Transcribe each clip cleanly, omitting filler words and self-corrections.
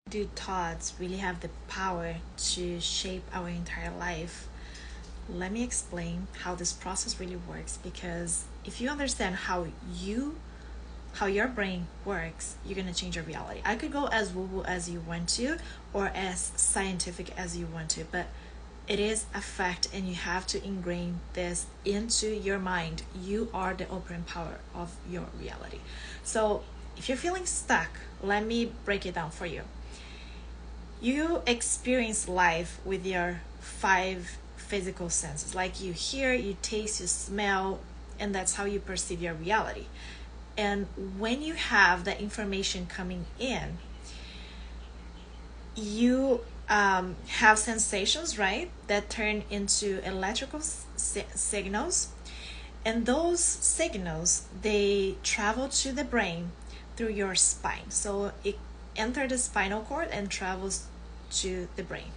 Do thoughts really have the power to shape our entire life? Let me explain how this process really works, because if you understand how your brain works, you're gonna change your reality. I could go as woo-woo as you want to, or as scientific as you want to, but it is a fact, and you have to ingrain this into your mind. You are the operant power of your reality. So if you're feeling stuck, let me break it down for you. You experience life with your five physical senses, like you hear, you taste, you smell, and that's how you perceive your reality. And when you have that information coming in, you have sensations, right, that turn into electrical signals. And those signals, they travel to the brain through your spine. So it enters the spinal cord and travels to the brain.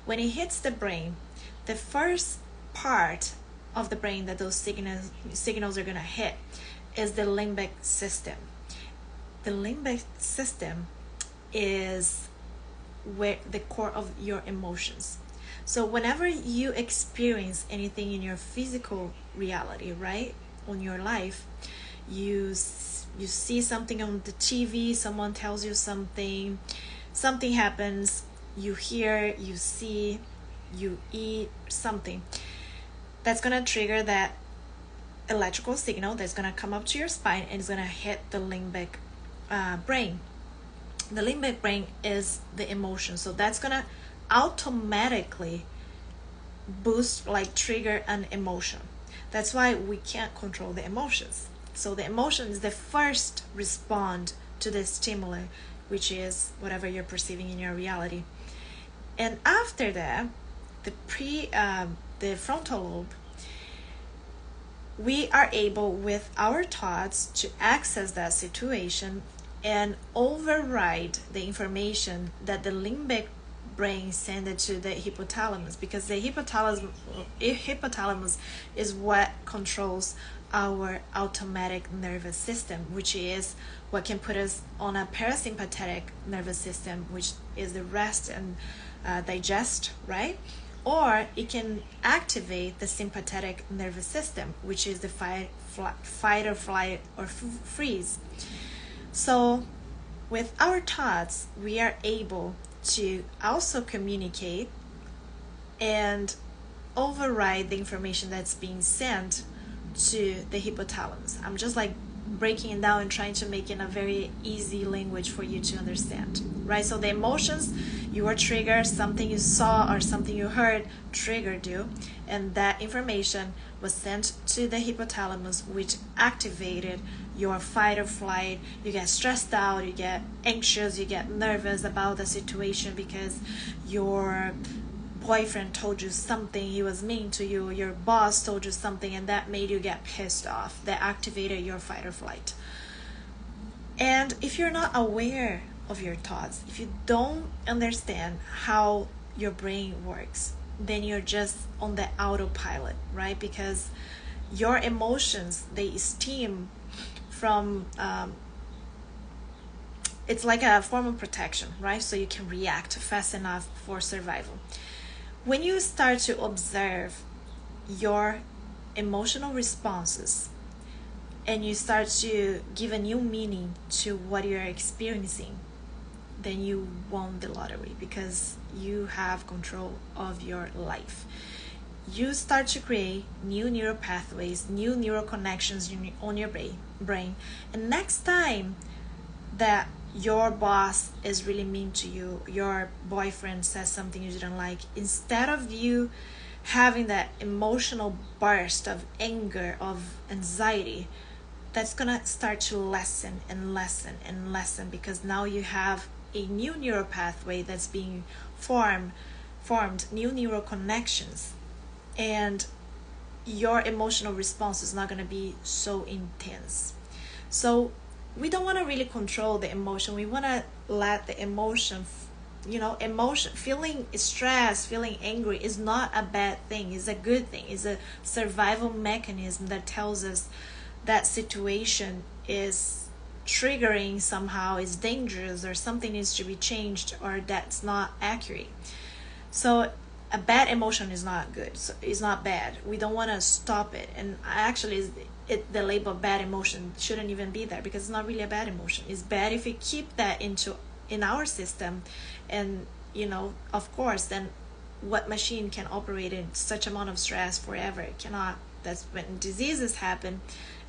When it hits the brain, the first part of the brain that those signals are going to hit is the limbic system. The limbic system is where the core of your emotions. So whenever you experience anything in your physical reality, right, on your life, you see something on the TV, someone tells you something, something happens, you hear, you see, you eat something, that's gonna trigger that electrical signal that's gonna come up to your spine, and it's gonna hit the limbic brain. The limbic brain is the emotion, so that's gonna automatically boost, like trigger an emotion. That's why we can't control the emotions. So the emotion is the first respond to the stimuli, which is whatever you're perceiving in your reality. And after that, the frontal lobe, we are able with our thoughts to access that situation and override the information that the limbic brain send it to the hypothalamus, because the hypothalamus is what controls our automatic nervous system, which is what can put us on a parasympathetic nervous system, which is the rest and digest, right? Or it can activate the sympathetic nervous system, which is the fight or flight or freeze. So with our thoughts, we are able to also communicate and override the information that's being sent to the hypothalamus. I'm just like breaking it down and trying to make it in a very easy language for you to understand, right? So the emotions, you were triggered, something you saw or something you heard triggered you, and that information was sent to the hypothalamus, which activated your fight or flight. You get stressed out, you get anxious, you get nervous about the situation because your boyfriend told you something, he was mean to you, your boss told you something, and that made you get pissed off. That activated your fight or flight. And if you're not aware of your thoughts, if you don't understand how your brain works, then you're just on the autopilot, right? Because your emotions, they stem from it's like a form of protection, right? So you can react fast enough for survival. When you start to observe your emotional responses and you start to give a new meaning to what you're experiencing, then you won the lottery, because you have control of your life. You start to create new neural pathways, new neural connections on your brain. And next time that your boss is really mean to you, your boyfriend says something you didn't like, instead of you having that emotional burst of anger, of anxiety, that's gonna start to lessen and lessen and lessen, because now you have a new neural pathway that's being formed, new neural connections, and your emotional response is not going to be so intense. So we don't want to really control the emotion. We want to let the emotion, emotion, feeling stress, feeling angry is not a bad thing. It's a good thing. It's a survival mechanism that tells us that situation is triggering somehow is dangerous, or something needs to be changed, or that's not accurate. So a bad emotion is not good. So it's not bad. We don't want to stop it. And actually, the label bad emotion shouldn't even be there, because it's not really a bad emotion. It's bad if we keep that in our system, and of course, then what machine can operate in such amount of stress forever? It cannot. That's when diseases happen,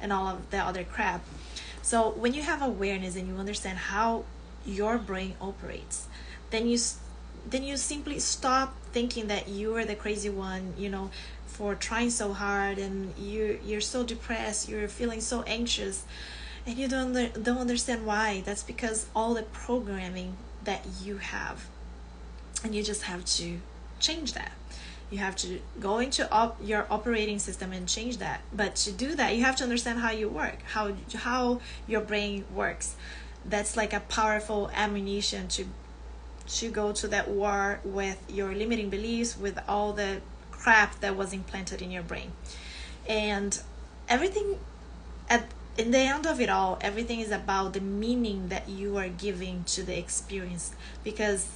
and all of the other crap. So when you have awareness and you understand how your brain operates, then you simply stop thinking that you are the crazy one, for trying so hard, and you're so depressed, you're feeling so anxious, and you don't understand why. That's because all the programming that you have, and you just have to change that. You have to go into your operating system and change that. But to do that, you have to understand how you work, how your brain works. That's like a powerful ammunition to go to that war with your limiting beliefs, with all the crap that was implanted in your brain. And everything, in the end of it all, everything is about the meaning that you are giving to the experience. Because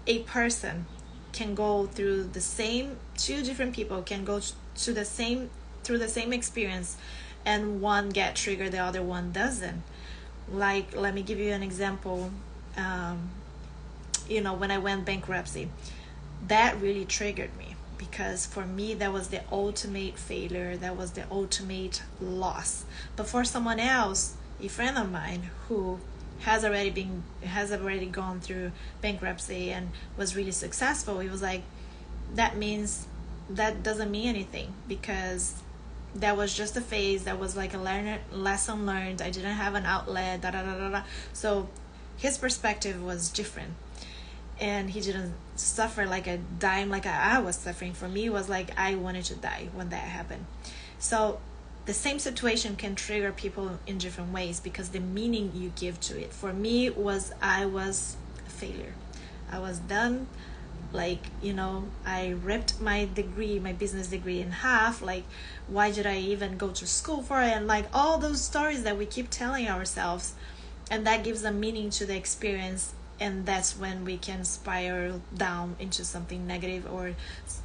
a person can go through the same, two different people can go through the same experience, and one get triggered, the other one doesn't. Like, let me give you an example. When I went bankruptcy, that really triggered me, because for me that was the ultimate failure, that was the ultimate loss. But for someone else, a friend of mine who has already gone through bankruptcy and was really successful, he was like, that doesn't mean anything, because that was just a phase, that was like a lesson learned, I didn't have an outlet, da da da da. So his perspective was different, and he didn't suffer like a dime like I was suffering. For me, it was like I wanted to die when that happened. So the same situation can trigger people in different ways, because the meaning you give to it. For me, I was a failure. I was done. Like, I ripped my business degree in half. Like, why did I even go to school for it? And like all those stories that we keep telling ourselves, and that gives a meaning to the experience. And that's when we can spiral down into something negative or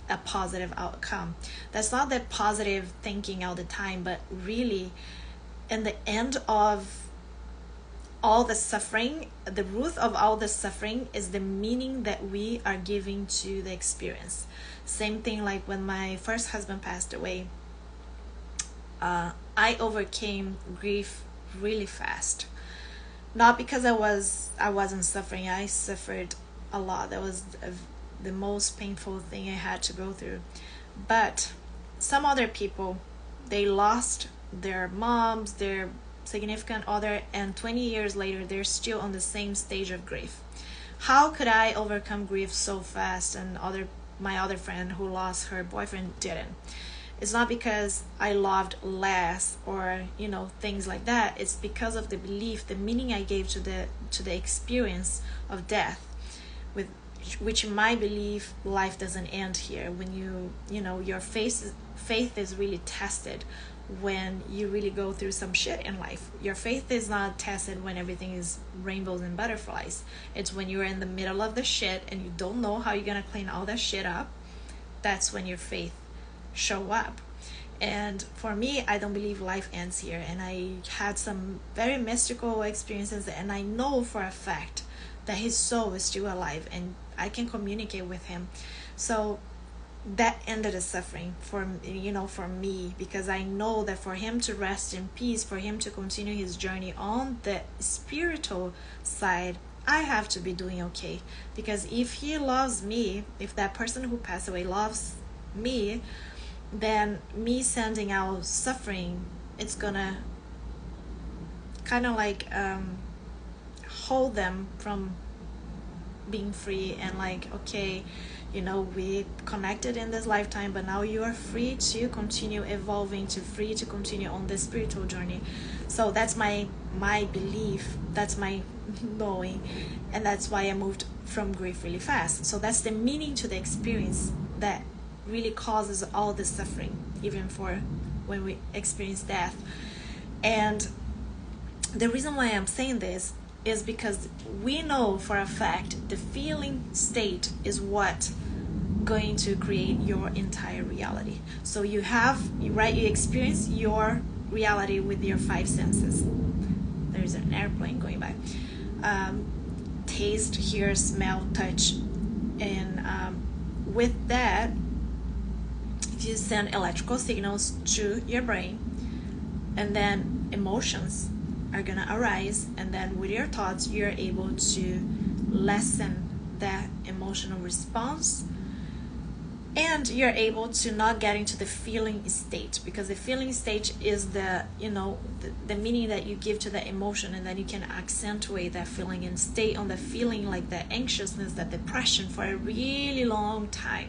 a positive outcome. That's not that positive thinking all the time, but really, in the end of all the suffering, the root of all the suffering is the meaning that we are giving to the experience. Same thing like when my first husband passed away. I overcame grief really fast. Not because I wasn't suffering. I suffered a lot. That was the most painful thing I had to go through. But some other people, they lost their moms, their significant other, and 20 years later, they're still on the same stage of grief. How could I overcome grief so fast, and my other friend who lost her boyfriend didn't? It's not because I loved less or things like that. It's because of the belief, the meaning I gave to the experience of death, with which in my belief, life doesn't end here. When your faith is really tested when you really go through some shit in life. Your faith is not tested when everything is rainbows and butterflies. It's when you're in the middle of the shit and you don't know how you're gonna clean all that shit up. That's when your faith show up. And for me, I don't believe life ends here, and I had some very mystical experiences, and I know for a fact that his soul is still alive and I can communicate with him. So that ended the suffering for me, because I know that for him to rest in peace, for him to continue his journey on the spiritual side, I have to be doing okay. Because if he loves me, if that person who passed away loves me, then me sending out suffering, it's gonna kind of like hold them from being free, and like, okay, we connected in this lifetime, but now you are free to continue evolving, free to continue on this spiritual journey. So that's my belief, that's my knowing, and that's why I moved from grief really fast. So that's the meaning to the experience that really causes all the suffering, even for when we experience death. And The reason why I'm saying this is because we know for a fact the feeling state is what going to create your entire reality. So you experience your reality with your five senses. There's an airplane going by. Taste, hear, smell, touch, and with that, if you send electrical signals to your brain, and then emotions are gonna arise, and then with your thoughts you're able to lessen that emotional response, and you're able to not get into the feeling state, because the feeling state is the meaning that you give to the emotion, and then you can accentuate that feeling and stay on the feeling, like the anxiousness, that depression, for a really long time.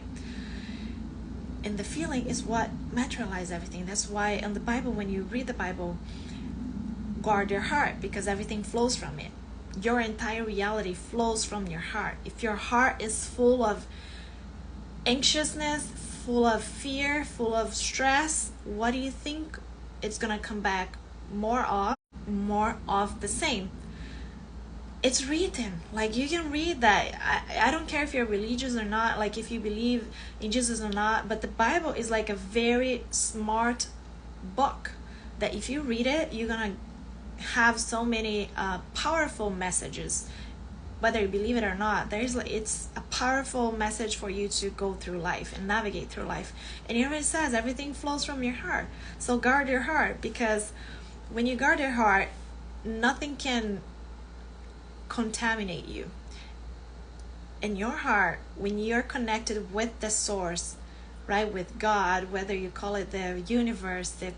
And the feeling is what materializes everything. That's why in the Bible, when you read the Bible, guard your heart, because everything flows from it. Your entire reality flows from your heart. If your heart is full of anxiousness, full of fear, full of stress, what do you think it's gonna come back? More of the same. It's written. Like, you can read that. I don't care if you're religious or not, like if you believe in Jesus or not, but the Bible is like a very smart book that if you read it, you're gonna have so many powerful messages. Whether you believe it or not, it's a powerful message for you to go through life and navigate through life. And it already says everything flows from your heart. So guard your heart, because when you guard your heart, nothing can contaminate you. In your heart, when you're connected with the source, right, with God, whether you call it the universe, the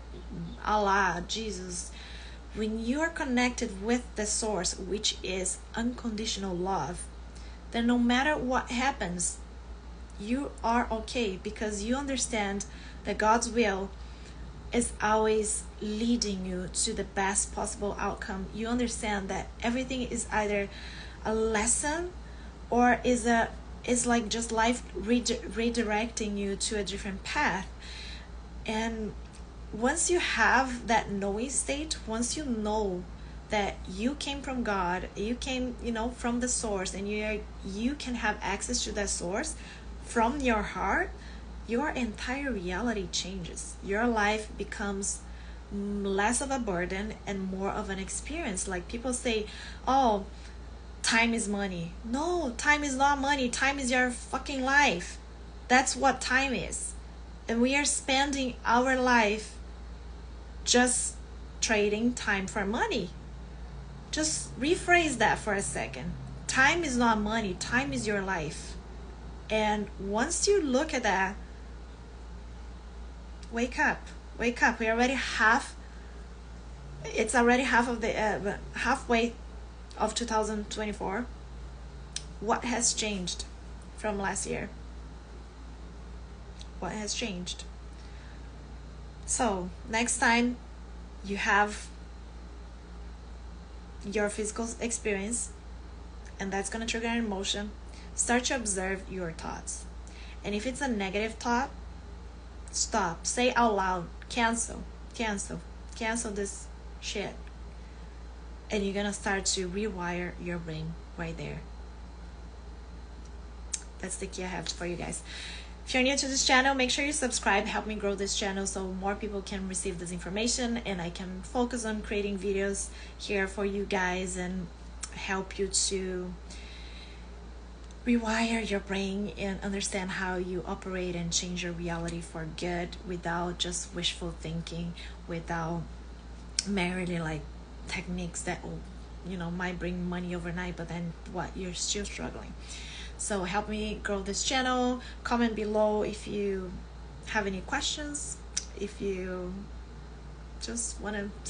Allah, Jesus, when you are connected with the source, which is unconditional love, then no matter what happens, you are okay, because you understand that God's will is always leading you to the best possible outcome. You understand that everything is either a lesson or is like just life redirecting you to a different path. And once you have that knowing state, once you know that you came from God, you came, from the source, and you can have access to that source from your heart, your entire reality changes. Your life becomes less of a burden and more of an experience. Like, people say, oh, time is money. No, time is not money. Time is your fucking life. That's what time is. And we are spending our life just trading time for money. Just rephrase that for a second. Time is not money. Time is your life. And once you look at that, wake up. It's already half of the halfway of 2024. What has changed from last year? What has changed? So next time you have your physical experience, and that's going to trigger an emotion, start to observe your thoughts. And if it's a negative thought, stop. Say out loud, cancel this shit. And you're going to start to rewire your brain right there. That's the key I have for you guys. If you're new to this channel, make sure you subscribe. Help me grow this channel so more people can receive this information, and I can focus on creating videos here for you guys and help you to rewire your brain and understand how you operate and change your reality for good, without just wishful thinking, without merely like techniques that might bring money overnight, but then you're still struggling. So help me grow this channel. Comment below if you have any questions, if you just want to say